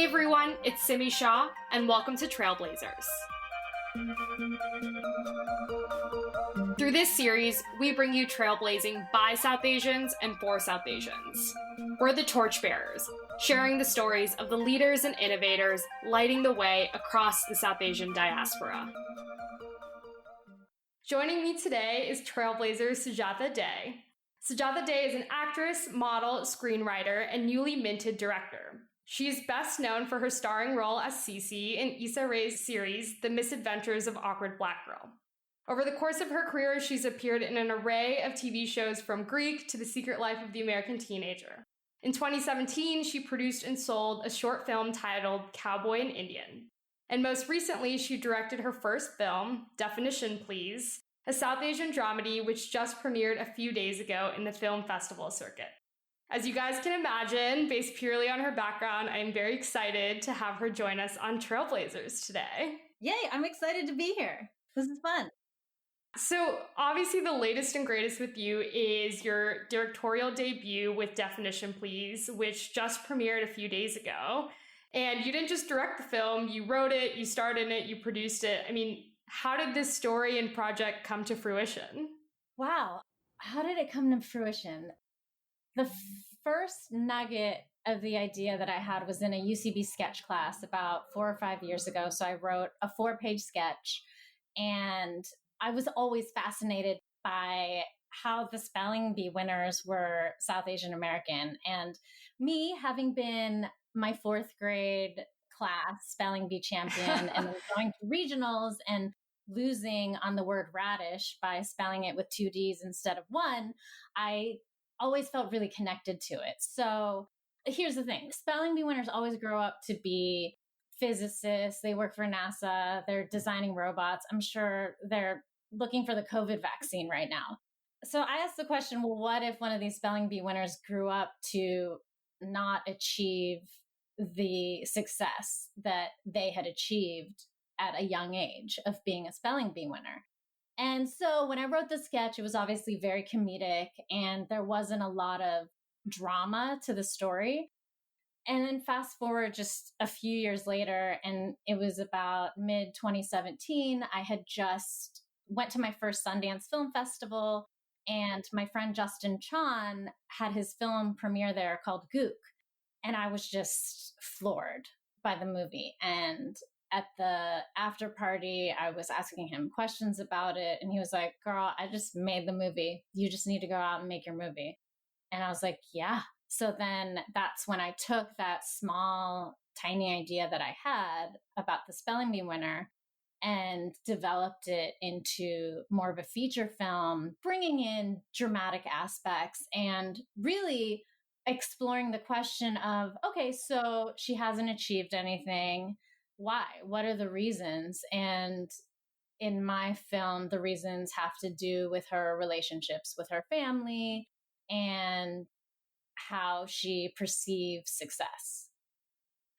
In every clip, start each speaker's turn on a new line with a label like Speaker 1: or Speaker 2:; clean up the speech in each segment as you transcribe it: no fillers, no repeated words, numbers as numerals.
Speaker 1: Hey everyone, it's Simi Shaw, and welcome to Trailblazers. Through this series, we bring you trailblazing by South Asians and for South Asians. We're the torchbearers, sharing the stories of the leaders and innovators lighting the way across the South Asian diaspora. Joining me today is Trailblazers Sujata Day. Sujata Day is an actress, model, screenwriter, and newly minted director. She is best known for her starring role as Cece in Issa Rae's series, The Misadventures of Awkward Black Girl. Over the course of her career, she's appeared in an array of TV shows from Greek to The Secret Life of the American Teenager. In 2017, she produced and sold a short film titled Cowboy and Indian. And most recently, she directed her first film, Definition Please, a South Asian dramedy which just premiered a few days ago in the film festival circuit. As you guys can imagine, based purely on her background, I am very excited to have her join us on Trailblazers today.
Speaker 2: Yay, I'm excited to be here. This is fun.
Speaker 1: So obviously the latest and greatest with you is your directorial debut with Definition Please, which just premiered a few days ago. And you didn't just direct the film, you wrote it, you starred in it, you produced it. I mean, how did this story and project come to fruition?
Speaker 2: Wow. How did it come to fruition? The first nugget of the idea that I had was in a UCB sketch class about 4 or 5 years ago. So I wrote a 4-page sketch, and I was always fascinated by how the spelling bee winners were South Asian American. And me having been my 4th grade class spelling bee champion and then going to regionals and losing on the word radish by spelling it with 2 Ds instead of 1, I always felt really connected to it. So here's the thing. Spelling bee winners always grow up to be physicists. They work for NASA. They're designing robots. I'm sure they're looking for the COVID vaccine right now. So I asked the question, well, what if one of these spelling bee winners grew up to not achieve the success that they had achieved at a young age of being a spelling bee winner? And so when I wrote the sketch, it was obviously very comedic and there wasn't a lot of drama to the story. And then fast forward just a few years later, and it was about mid 2017, I had just went to my first Sundance Film Festival, and my friend Justin Chan had his film premiere there called Gook. And I was just floored by the movie. And at the after party, I was asking him questions about it. And he was like, girl, I just made the movie. You just need to go out and make your movie. And I was like, yeah. So then that's when I took that small, tiny idea that I had about the spelling bee winner and developed it into more of a feature film, bringing in dramatic aspects and really exploring the question of, okay, so she hasn't achieved anything. Why? What are the reasons? And in my film, the reasons have to do with her relationships with her family and how she perceives success.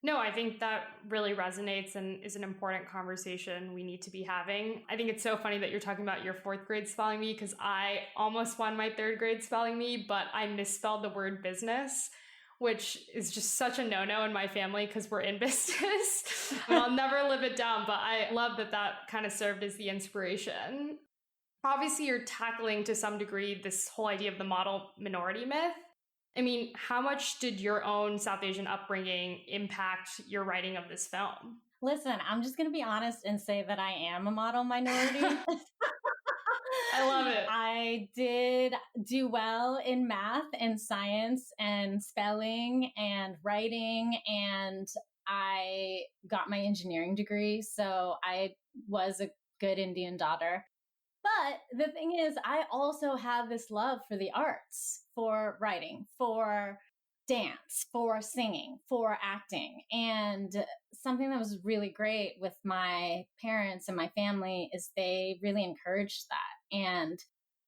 Speaker 1: No, I think that really resonates and is an important conversation we need to be having. I think it's so funny that you're talking about your 4th grade spelling bee because I almost won my 3rd grade spelling bee, but I misspelled the word business, which is just such a no-no in my family because we're in business. And I'll never live it down, but I love that that kind of served as the inspiration. Obviously, you're tackling to some degree this whole idea of the model minority myth. I mean, how much did your own South Asian upbringing impact your writing of this film?
Speaker 2: Listen, I'm just going to be honest and say that I am a model minority.
Speaker 1: I love it.
Speaker 2: I did do well in math and science and spelling and writing, and I got my engineering degree. So I was a good Indian daughter. But the thing is, I also have this love for the arts, for writing, for dance, for singing, for acting. And something that was really great with my parents and my family is they really encouraged that. And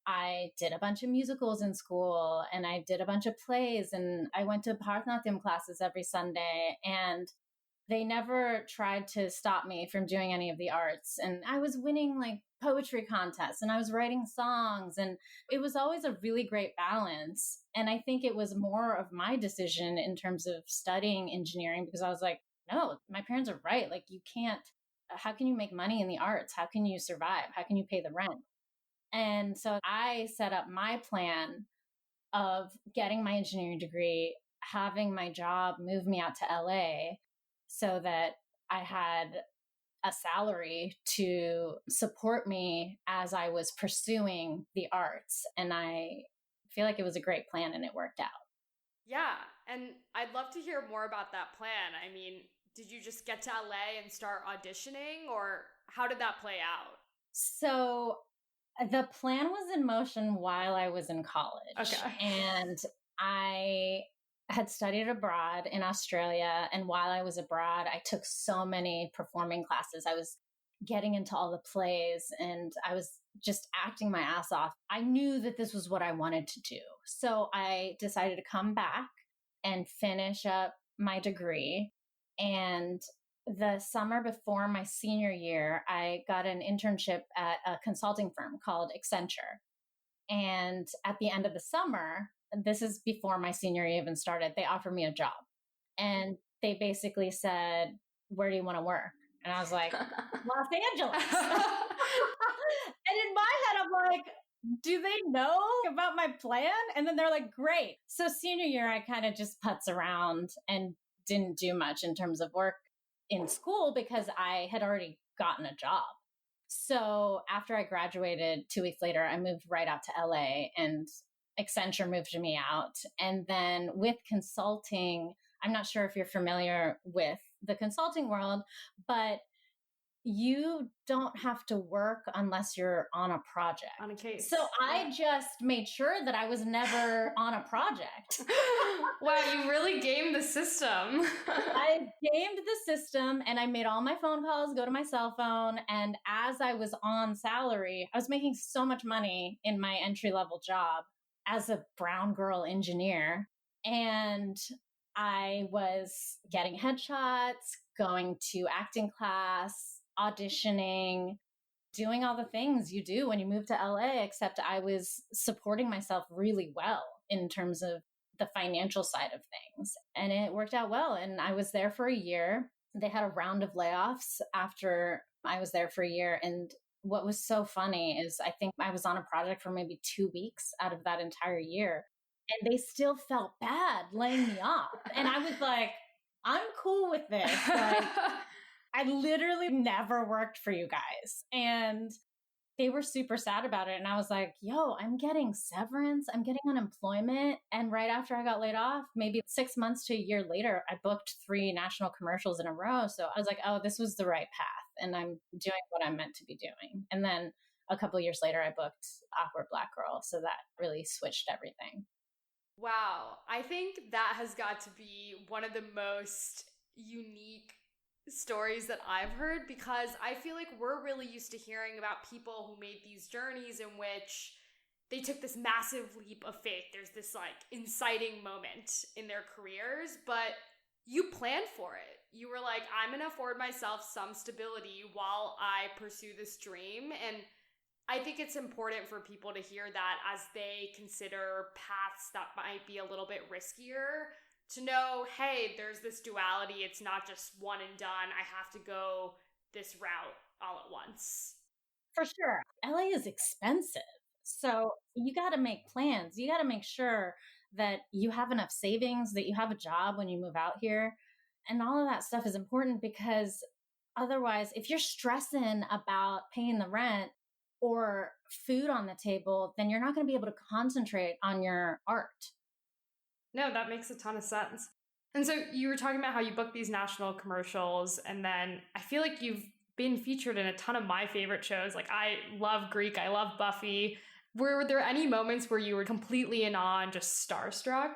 Speaker 2: I did a bunch of musicals in school, and I did a bunch of plays, and I went to Bharatanatyam classes every Sunday. And they never tried to stop me from doing any of the arts. And I was winning like poetry contests and I was writing songs, and it was always a really great balance. And I think it was more of my decision in terms of studying engineering because I was like, no, my parents are right. Like, you can't, how can you make money in the arts? How can you survive? How can you pay the rent? And so I set up my plan of getting my engineering degree, having my job move me out to LA so that I had a salary to support me as I was pursuing the arts. And I feel like it was a great plan and it worked out.
Speaker 1: Yeah, and I'd love to hear more about that plan. I mean, did you just get to LA and start auditioning, or how did that play out?
Speaker 2: So the plan was in motion while I was in college.
Speaker 1: Okay.
Speaker 2: And I had studied abroad in Australia. And while I was abroad, I took so many performing classes. I was getting into all the plays and I was just acting my ass off. I knew that this was what I wanted to do. So I decided to come back and finish up my degree. And the summer before my senior year, I got an internship at a consulting firm called Accenture. And at the end of the summer, this is before my senior year even started, they offered me a job. And they basically said, where do you want to work? And I was like, Los Angeles. And in my head, I'm like, do they know about my plan? And then they're like, great. So senior year, I kind of just putz around and didn't do much in terms of work in school because I had already gotten a job. So after I graduated 2 weeks later, I moved right out to LA and Accenture moved me out. And then with consulting, I'm not sure if you're familiar with the consulting world, but you don't have to work unless you're on a project.
Speaker 1: On a case.
Speaker 2: So I just made sure that I was never on a project.
Speaker 1: Wow, you really gamed the system.
Speaker 2: I gamed the system and I made all my phone calls go to my cell phone. And as I was on salary, I was making so much money in my entry-level job as a brown girl engineer. And I was getting headshots, going to acting class, auditioning, doing all the things you do when you move to LA, except I was supporting myself really well in terms of the financial side of things. And it worked out well. And I was there for a year. They had a round of layoffs after I was there for a year. And what was so funny is I think I was on a project for maybe 2 weeks out of that entire year. And they still felt bad laying me off. And I was like, I'm cool with this. Like, I literally never worked for you guys. And they were super sad about it. And I was like, yo, I'm getting severance. I'm getting unemployment. And right after I got laid off, maybe 6 months to a year later, I booked 3 national commercials in a row. So I was like, oh, this was the right path. And I'm doing what I'm meant to be doing. And then a couple of years later, I booked Awkward Black Girl. So that really switched everything.
Speaker 1: Wow. I think that has got to be one of the most unique stories that I've heard, because I feel like we're really used to hearing about people who made these journeys in which they took this massive leap of faith. There's this like inciting moment in their careers, but you planned for it. You were like, I'm going to afford myself some stability while I pursue this dream. And I think it's important for people to hear that as they consider paths that might be a little bit riskier, to know, hey, there's this duality. It's not just one and done. I have to go this route all at once.
Speaker 2: For sure. LA is expensive. So you got to make plans. You got to make sure that you have enough savings, that you have a job when you move out here. And all of that stuff is important, because otherwise, if you're stressing about paying the rent or food on the table, then you're not going to be able to concentrate on your art.
Speaker 1: No, that makes a ton of sense. And so you were talking about how you booked these national commercials, and then I feel like you've been featured in a ton of my favorite shows. Like, I love Greek, I love Buffy. Were there any moments where you were completely in awe and just starstruck?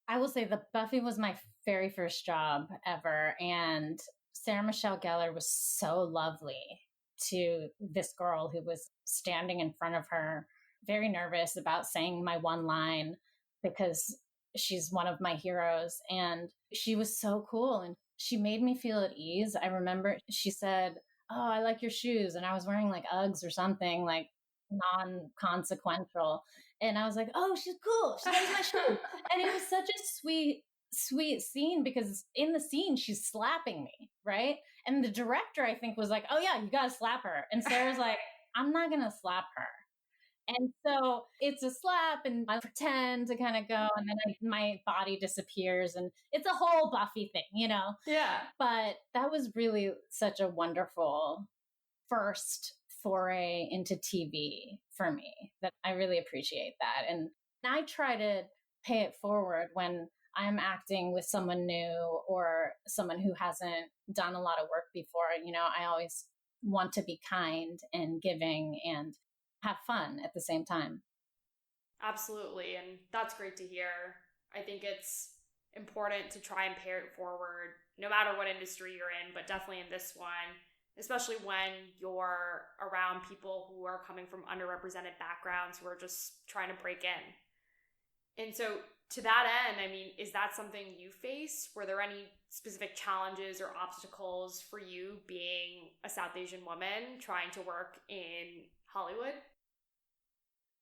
Speaker 2: I will say that Buffy was my very first job ever. And Sarah Michelle Gellar was so lovely to this girl who was standing in front of her, very nervous about saying my one line, because she's one of my heroes. And she was so cool. And she made me feel at ease. I remember she said, oh, I like your shoes. And I was wearing like Uggs or something like non-consequential. And I was like, oh, she's cool. She likes my shoes. And it was such a sweet sweet scene because in the scene, she's slapping me, right? And the director, I think, was like, oh, yeah, you got to slap her. And Sarah's like, I'm not going to slap her. And so it's a slap, and I pretend to kind of go, and then my body disappears, and it's a whole Buffy thing, you know?
Speaker 1: Yeah.
Speaker 2: But that was really such a wonderful first foray into TV for me that I really appreciate that. And I try to pay it forward when I'm acting with someone new or someone who hasn't done a lot of work before. You know, I always want to be kind and giving and have fun at the same time.
Speaker 1: Absolutely. And that's great to hear. I think it's important to try and pay it forward no matter what industry you're in, but definitely in this one, especially when you're around people who are coming from underrepresented backgrounds who are just trying to break in. And so, to that end, I mean, is that something you face? Were there any specific challenges or obstacles for you being a South Asian woman trying to work in Hollywood?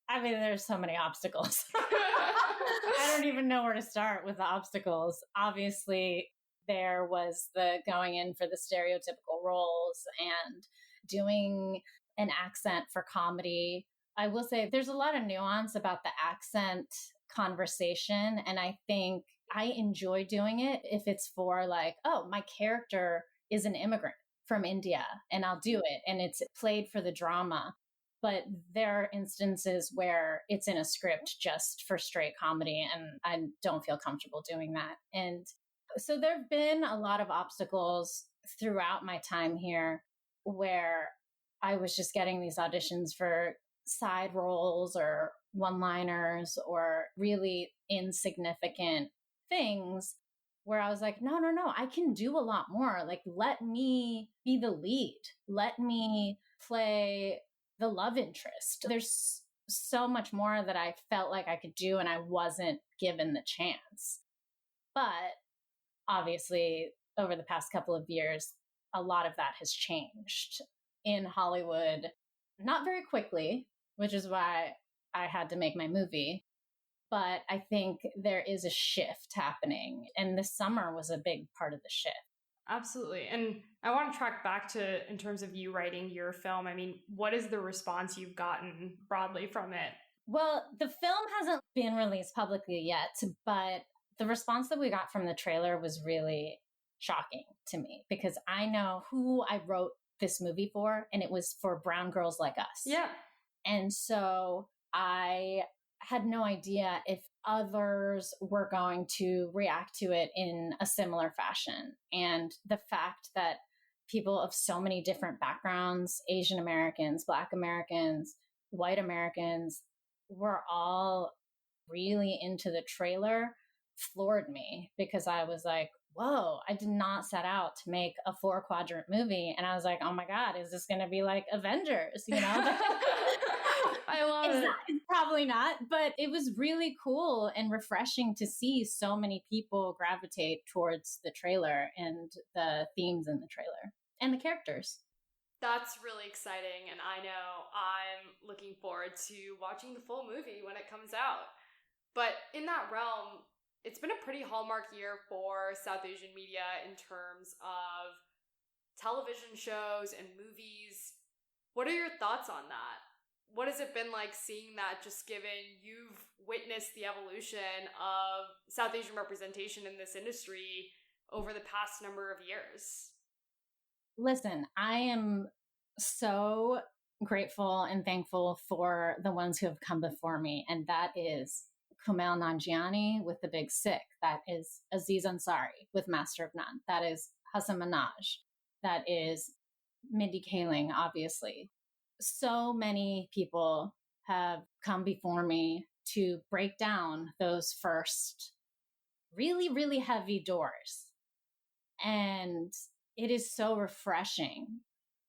Speaker 2: I mean, there's so many obstacles. I don't even know where to start with the obstacles. Obviously, there was the going in for the stereotypical roles and doing an accent for comedy. I will say there's a lot of nuance about the accent conversation. And I think I enjoy doing it if it's for like, oh, my character is an immigrant from India and I'll do it. And it's played for the drama. But there are instances where it's in a script just for straight comedy, and I don't feel comfortable doing that. And so there have been a lot of obstacles throughout my time here where I was just getting these auditions for side roles or one-liners or really insignificant things where I was like, no, I can do a lot more. Like, let me be the lead. Let me play the love interest. There's so much more that I felt like I could do and I wasn't given the chance. But obviously, over the past couple of years, a lot of that has changed in Hollywood, not very quickly, which is why I had to make my movie. But I think there is a shift happening. And this summer was a big part of the shift.
Speaker 1: Absolutely. And I want to track back to, in terms of you writing your film, I mean, what is the response you've gotten broadly from it?
Speaker 2: Well, the film hasn't been released publicly yet, but the response that we got from the trailer was really shocking to me because I know who I wrote this movie for, and it was for brown girls like us.
Speaker 1: Yeah.
Speaker 2: And so I had no idea if others were going to react to it in a similar fashion. And the fact that people of so many different backgrounds, Asian Americans, Black Americans, white Americans, were all really into the trailer floored me because I was like, whoa, I did not set out to make a 4-quadrant movie. And I was like, oh my God, is this going to be like Avengers, you know?
Speaker 1: I love it.
Speaker 2: It's probably not, but it was really cool and refreshing to see so many people gravitate towards the trailer and the themes in the trailer and the characters.
Speaker 1: That's really exciting, and I know I'm looking forward to watching the full movie when it comes out. But in that realm, it's been a pretty hallmark year for South Asian media in terms of television shows and movies. What are your thoughts on that? What has it been like seeing that, just given you've witnessed the evolution of South Asian representation in this industry over the past number of years?
Speaker 2: Listen, I am so grateful and thankful for the ones who have come before me. And that is Kumail Nanjiani with The Big Sick. That is Aziz Ansari with Master of None. That is Hassan Minaj. That is Mindy Kaling, obviously. So many people have come before me to break down those first really, really heavy doors. And it is so refreshing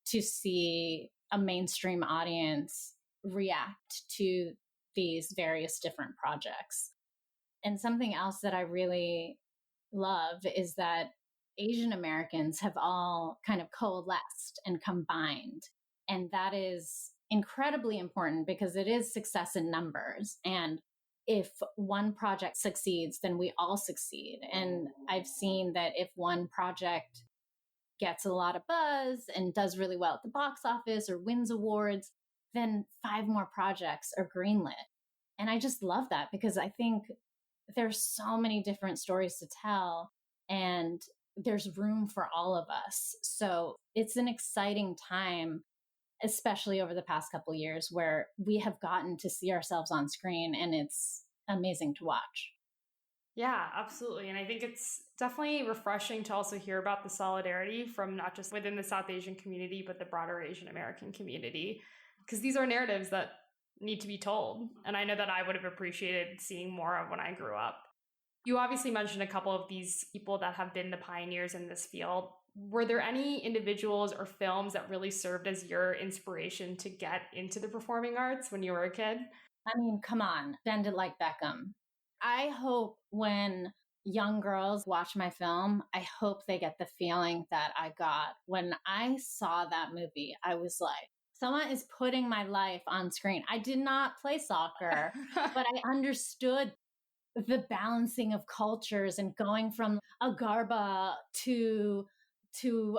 Speaker 2: to see a mainstream audience react to these various different projects. And something else that I really love is that Asian Americans have all kind of coalesced and combined. And that is incredibly important because it is success in numbers. And if one project succeeds, then we all succeed. And I've seen that if one project gets a lot of buzz and does really well at the box office or wins awards, then 5 more projects are greenlit. And I just love that because I think there's so many different stories to tell and there's room for all of us. So it's an exciting time, especially over the past couple of years where we have gotten to see ourselves on screen and it's amazing to watch.
Speaker 1: Yeah, absolutely. And I think it's definitely refreshing to also hear about the solidarity from not just within the South Asian community, but the broader Asian American community, because these are narratives that need to be told. And I know that I would have appreciated seeing more of when I grew up. You obviously mentioned a couple of these people that have been the pioneers in this field. Were there any individuals or films that really served as your inspiration to get into the performing arts when you were a kid?
Speaker 2: I mean, come on, Bend It Like Beckham. I hope when young girls watch my film, I hope they get the feeling that I got when I saw that movie. I was like, someone is putting my life on screen. I did not play soccer, but I understood the balancing of cultures and going from a garba to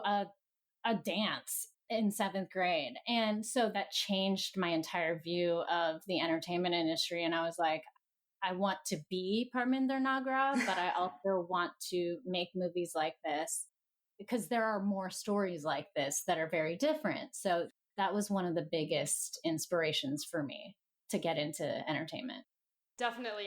Speaker 2: a dance in 7th grade. And so that changed my entire view of the entertainment industry. And I was like, I want to be Parminder Nagra, but I also want to make movies like this because there are more stories like this that are very different. So that was one of the biggest inspirations for me to get into entertainment.
Speaker 1: Definitely.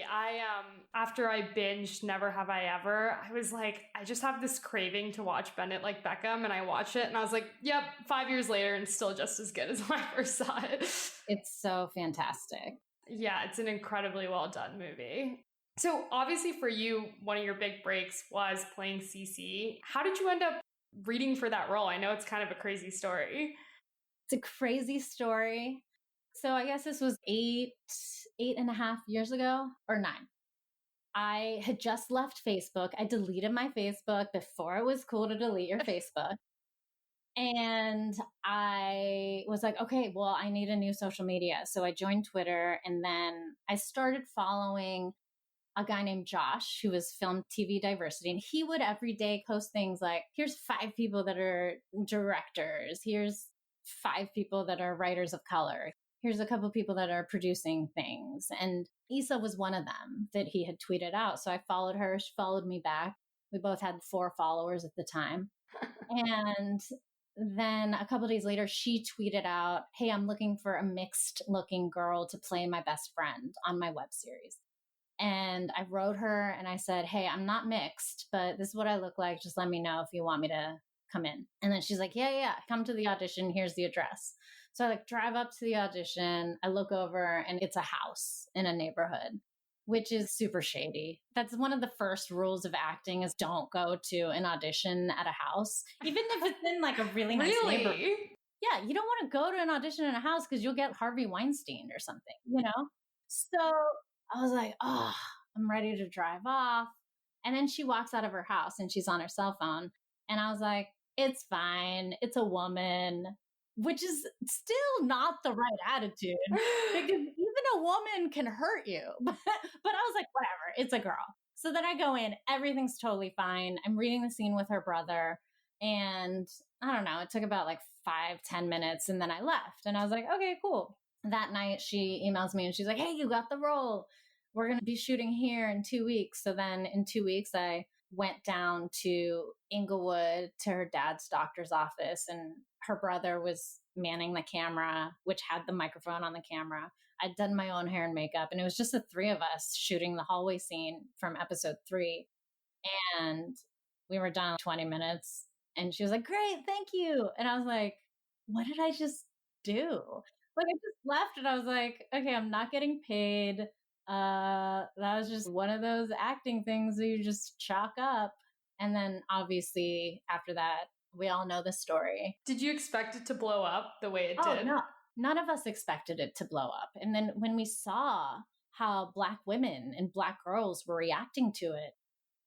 Speaker 1: After I binged Never Have I Ever, I was like, I just have this craving to watch Bend It Like Beckham. And I watched it and I was like, yep, 5 years later and still just as good as when I first saw it.
Speaker 2: It's so fantastic.
Speaker 1: Yeah, it's an incredibly well done movie. So obviously for you, one of your big breaks was playing CC. How did you end up reading for that role? I know it's kind of a crazy story.
Speaker 2: It's a crazy story. So I guess this was 8.5 years ago or 9. I had just left Facebook. I deleted my Facebook before it was cool to delete your Facebook. And I was like, okay, well, I need a new social media. So I joined Twitter and then I started following a guy named Josh who was film TV diversity. And he would every day post things like, here's 5 people that are directors. Here's 5 people that are writers of color. Here's a couple people that are producing things. And Issa was one of them that he had tweeted out. So I followed her. She followed me back. We both had 4 followers at the time. And then a couple days later, she tweeted out, hey, I'm looking for a mixed looking girl to play my best friend on my web series. And I wrote her and I said, hey, I'm not mixed, but this is what I look like. Just let me know if you want me to come in. And then she's like, yeah, come to the audition. Here's the address. So I like drive up to the audition. I look over and it's a house in a neighborhood, which is super shady. That's one of the first rules of acting is don't go to an audition at a house, even if it's in like a really nice neighborhood. Yeah, you don't want to go to an audition in a house because you'll get Harvey Weinstein or something, you know? So I was like, oh, I'm ready to drive off. And then she walks out of her house and she's on her cell phone. And I was like, it's fine. It's a woman, which is still not the right attitude because even a woman can hurt you. But I was like, whatever, it's a girl. So then I go in, everything's totally fine. I'm reading the scene with her brother. And I don't know, it took about like 5-10 minutes. And then I left and I was like, okay, cool. That night she emails me and she's like, hey, you got the role. We're going to be shooting here in 2 weeks. So then in 2 weeks, I went down to Inglewood to her dad's doctor's office and her brother was manning the camera, which had the microphone on the camera. I'd done my own hair and makeup and it was just the 3 of us shooting the hallway scene from episode 3. And we were done in 20 minutes and she was like, great, thank you. And I was like, what did I just do? Like I just left and I was like, okay, I'm not getting paid. That was just one of those acting things that you just chalk up. And then obviously after that, we all know the story.
Speaker 1: Did you expect it to blow up the way it did?
Speaker 2: No, none of us expected it to blow up. And then when we saw how Black women and Black girls were reacting to it,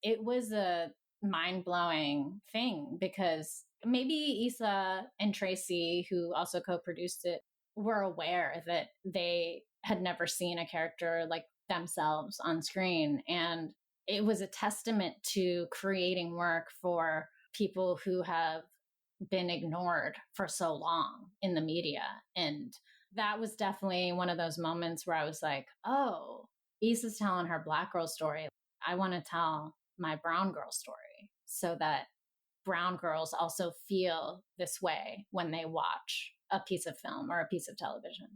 Speaker 2: it was a mind-blowing thing because maybe Issa and Tracy, who also co-produced it, were aware that they had never seen a character like themselves on screen. And it was a testament to creating work for people who have been ignored for so long in the media. And that was definitely one of those moments where I was like, oh, Issa's telling her Black girl story. I want to tell my brown girl story so that brown girls also feel this way when they watch a piece of film or a piece of television.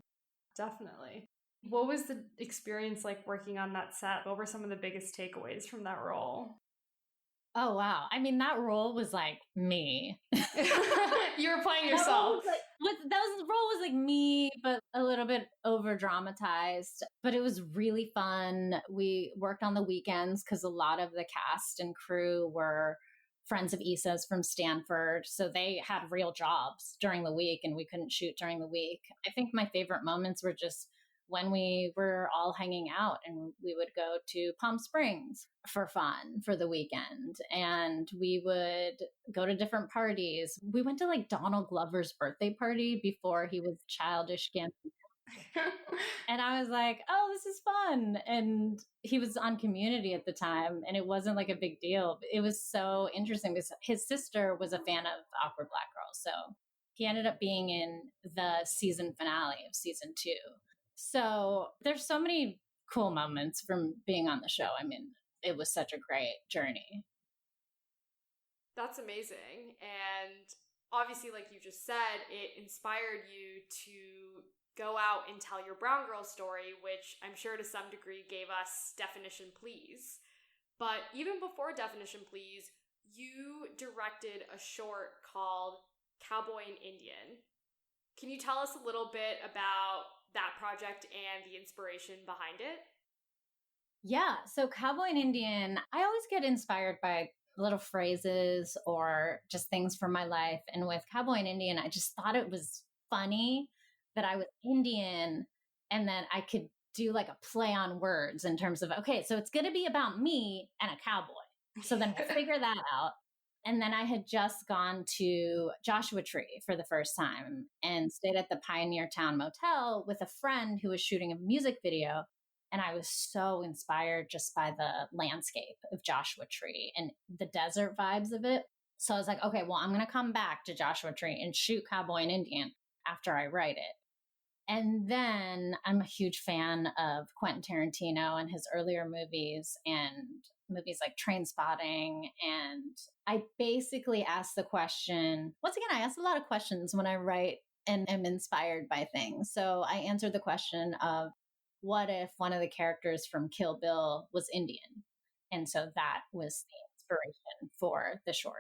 Speaker 1: Definitely. What was the experience like working on that set? What were some of the biggest takeaways from that role?
Speaker 2: Oh, wow. I mean, that role was like me.
Speaker 1: You were playing yourself.
Speaker 2: That role was like me, but a little bit over dramatized. But it was really fun. We worked on the weekends because a lot of the cast and crew were friends of Issa's from Stanford. So they had real jobs during the week and we couldn't shoot during the week. I think my favorite moments were just when we were all hanging out and we would go to Palm Springs for fun for the weekend. And we would go to different parties. We went to like Donald Glover's birthday party before he was childish Gambino. And I was like, oh, this is fun. And he was on Community at the time and it wasn't like a big deal. It was so interesting because his sister was a fan of Awkward Black Girls. So he ended up being in the season finale of season 2. So there's so many cool moments from being on the show. I mean, it was such a great journey.
Speaker 1: That's amazing. And obviously, like you just said, it inspired you to go out and tell your brown girl story, which I'm sure to some degree gave us Definition Please. But even before Definition Please, you directed a short called Cowboy and Indian. Can you tell us a little bit about that project and the inspiration behind it?
Speaker 2: Yeah. So Cowboy and Indian, I always get inspired by little phrases or just things from my life. And with Cowboy and Indian, I just thought it was funny that I was Indian and then I could do like a play on words in terms of, okay, so it's going to be about me and a cowboy. So then we'll figure that out. And then I had just gone to Joshua Tree for the first time and stayed at the Pioneer Town Motel with a friend who was shooting a music video. And I was so inspired just by the landscape of Joshua Tree and the desert vibes of it. So I was like, okay, well, I'm going to come back to Joshua Tree and shoot Cowboy and Indian after I write it. And then I'm a huge fan of Quentin Tarantino and his earlier movies and movies like Trainspotting. And I basically asked the question, once again, I ask a lot of questions when I write and am inspired by things. So I answered the question of, what if one of the characters from Kill Bill was Indian? And so that was the inspiration for the short.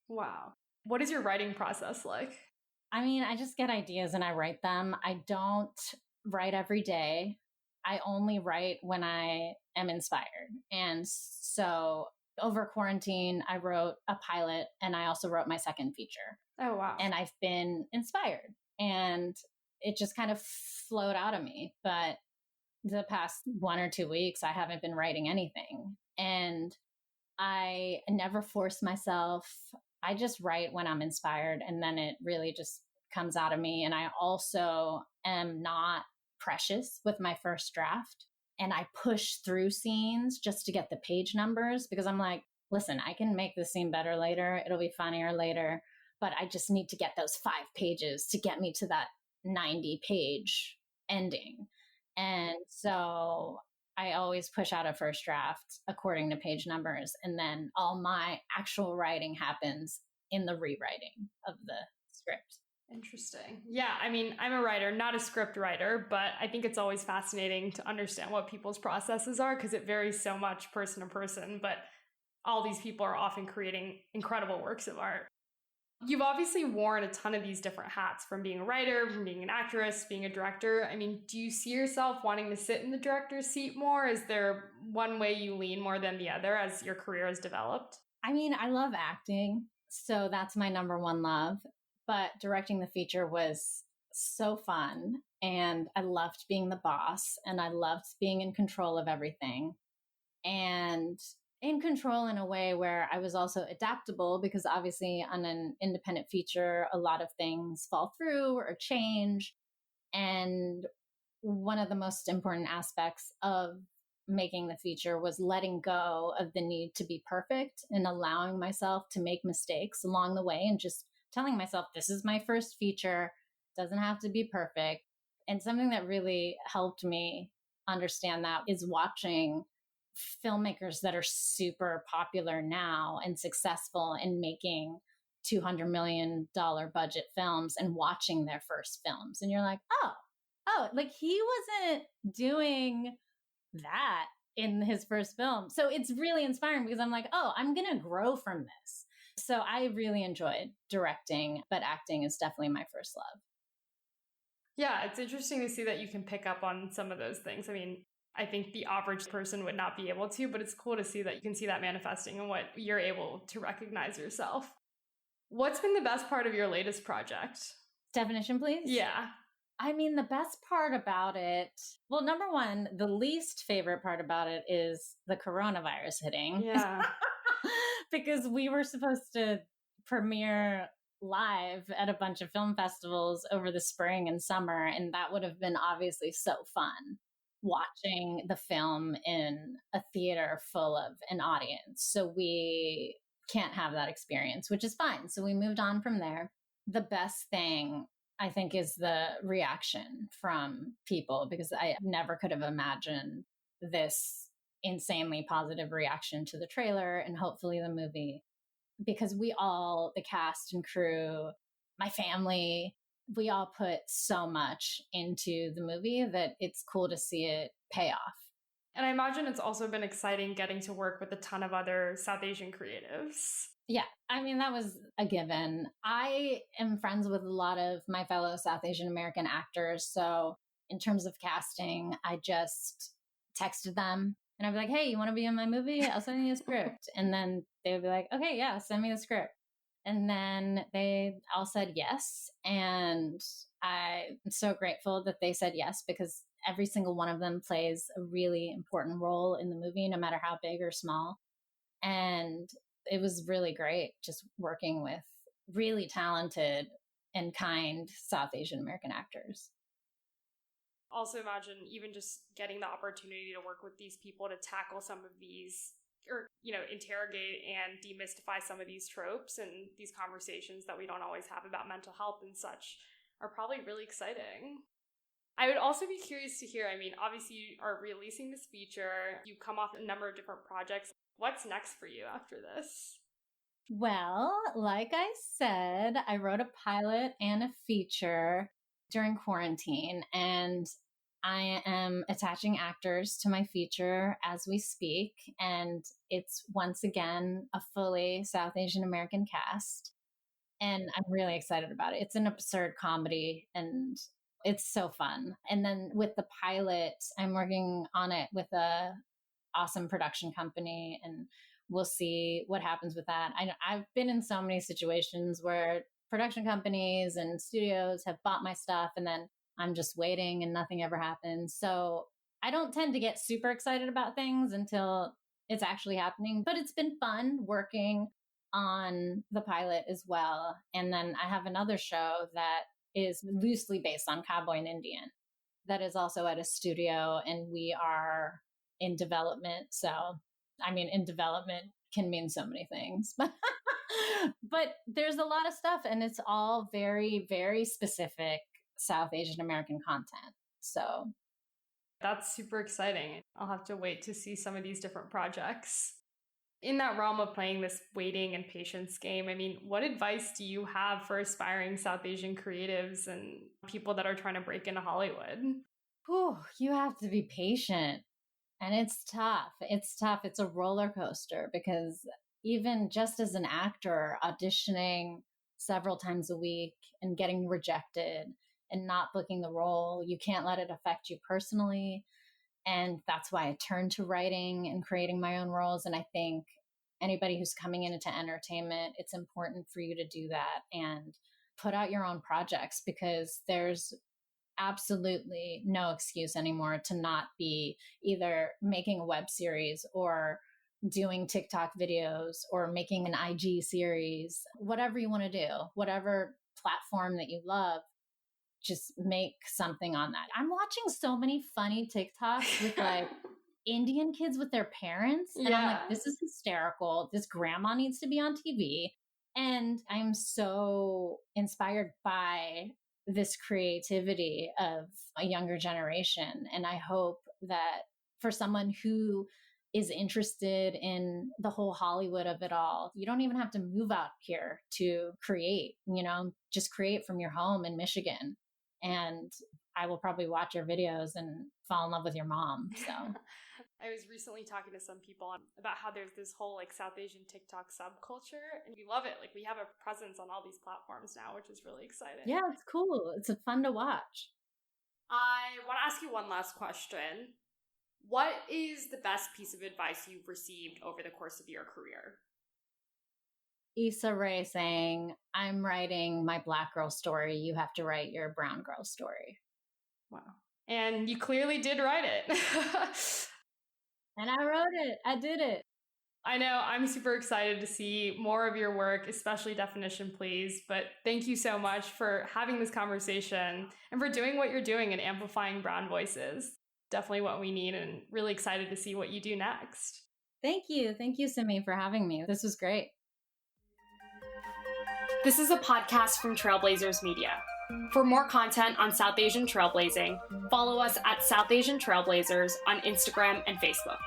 Speaker 1: Wow. What is your writing process like?
Speaker 2: I mean, I just get ideas and I write them. I don't write every day. I only write when I am inspired. And so over quarantine, I wrote a pilot and I also wrote my second feature.
Speaker 1: Oh, wow.
Speaker 2: And I've been inspired and it just kind of flowed out of me. But the past 1 or 2 weeks, I haven't been writing anything. And I never force myself. I just write when I'm inspired and then it really just comes out of me. And I also am not precious with my first draft. And I push through scenes just to get the page numbers because I'm like, listen, I can make this scene better later. It'll be funnier later. But I just need to get those 5 pages to get me to that 90-page ending. And so I always push out a first draft according to page numbers. And then all my actual writing happens in the rewriting of the script.
Speaker 1: Interesting. Yeah, I mean, I'm a writer, not a script writer, but I think it's always fascinating to understand what people's processes are because it varies so much person to person. But all these people are often creating incredible works of art. You've obviously worn a ton of these different hats, from being a writer, from being an actress, being a director. I mean, do you see yourself wanting to sit in the director's seat more? Is there one way you lean more than the other as your career has developed?
Speaker 2: I mean, I love acting, so that's my number one love. But directing the feature was so fun, and I loved being the boss, and I loved being in control of everything. And in control in a way where I was also adaptable because obviously on an independent feature, a lot of things fall through or change. And one of the most important aspects of making the feature was letting go of the need to be perfect and allowing myself to make mistakes along the way and just telling myself, this is my first feature, doesn't have to be perfect. And something that really helped me understand that is watching filmmakers that are super popular now and successful in making $200 million budget films and watching their first films. And you're like, oh, like he wasn't doing that in his first film. So it's really inspiring because I'm like, oh, I'm going to grow from this. So I really enjoyed directing, but acting is definitely my first love.
Speaker 1: Yeah, it's interesting to see that you can pick up on some of those things. I mean, I think the average person would not be able to, but it's cool to see that you can see that manifesting and what you're able to recognize yourself. What's been the best part of your latest project?
Speaker 2: Definition, please?
Speaker 1: Yeah.
Speaker 2: I mean, the best part about it, well, number one, the least favorite part about it is the coronavirus hitting.
Speaker 1: Yeah.
Speaker 2: Because we were supposed to premiere live at a bunch of film festivals over the spring and summer, and that would have been obviously so fun, watching the film in a theater full of an audience. So we can't have that experience, which is fine. So we moved on from there. The best thing, I think, is the reaction from people, because I never could have imagined this insanely positive reaction to the trailer and hopefully the movie, because we all, the cast and crew, my family, we all put so much into the movie that it's cool to see it pay off.
Speaker 1: And I imagine it's also been exciting getting to work with a ton of other South Asian creatives.
Speaker 2: Yeah, I mean, that was a given. I am friends with a lot of my fellow South Asian American actors. So in terms of casting, I just texted them and I'd be like, hey, you want to be in my movie? I'll send you a script. And then they would be like, okay, yeah, send me the script. And then they all said yes. And I'm so grateful that they said yes, because every single one of them plays a really important role in the movie, no matter how big or small. And it was really great just working with really talented and kind South Asian American actors.
Speaker 1: Also imagine even just getting the opportunity to work with these people to tackle some of these, or, you know, interrogate and demystify some of these tropes and these conversations that we don't always have about mental health and such are probably really exciting. I would also be curious to hear, I mean, obviously you are releasing this feature, you come off a number of different projects. What's next for you after this?
Speaker 2: Well, like I said, I wrote a pilot and a feature during quarantine, and I am attaching actors to my feature as we speak. And it's once again a fully South Asian American cast. And I'm really excited about it. It's an absurd comedy and it's so fun. And then with the pilot, I'm working on it with a awesome production company, and we'll see what happens with that. I've been in so many situations where production companies and studios have bought my stuff and then I'm just waiting and nothing ever happens. So I don't tend to get super excited about things until it's actually happening, but it's been fun working on the pilot as well. And then I have another show that is loosely based on Cowboy and Indian that is also at a studio, and we are in development. So, I mean, in development can mean so many things, but there's a lot of stuff, and it's all very, very specific South Asian American content. So
Speaker 1: that's super exciting. I'll have to wait to see some of these different projects. In that realm of playing this waiting and patience game, I mean, what advice do you have for aspiring South Asian creatives and people that are trying to break into Hollywood?
Speaker 2: Whew, you have to be patient. And it's tough. It's tough. It's a roller coaster, because even just as an actor, auditioning several times a week and getting rejected and not booking the role, you can't let it affect you personally. And that's why I turned to writing and creating my own roles. And I think anybody who's coming into entertainment, it's important for you to do that and put out your own projects, because there's absolutely no excuse anymore to not be either making a web series or doing TikTok videos or making an IG series, whatever you want to do, whatever platform that you love, just make something on that. I'm watching so many funny TikToks with like Indian kids with their parents. And I'm like, this is hysterical. This grandma needs to be on TV. And I'm so inspired by this creativity of a younger generation. And I hope that for someone who is interested in the whole Hollywood of it all, you don't even have to move out here to create, just create from your home in Michigan. And I will probably watch your videos and fall in love with your mom. So
Speaker 1: I was recently talking to some people about how there's this whole like South Asian TikTok subculture, and we love it. Like we have a presence on all these platforms now, which is really exciting.
Speaker 2: Yeah, it's cool. It's fun to watch.
Speaker 1: I want to ask you one last question. What is the best piece of advice you've received over the course of your career?
Speaker 2: Issa Rae saying, I'm writing my Black girl story. You have to write your brown girl story.
Speaker 1: Wow. And you clearly did write it.
Speaker 2: And I wrote it. I did it.
Speaker 1: I know. I'm super excited to see more of your work, especially Definition Please. But thank you so much for having this conversation and for doing what you're doing and amplifying brown voices. Definitely what we need, and really excited to see what you do next.
Speaker 2: Thank you. Thank you, Simi, for having me. This was great.
Speaker 1: This is a podcast from Trailblazers Media. For more content on South Asian trailblazing, follow us at South Asian Trailblazers on Instagram and Facebook.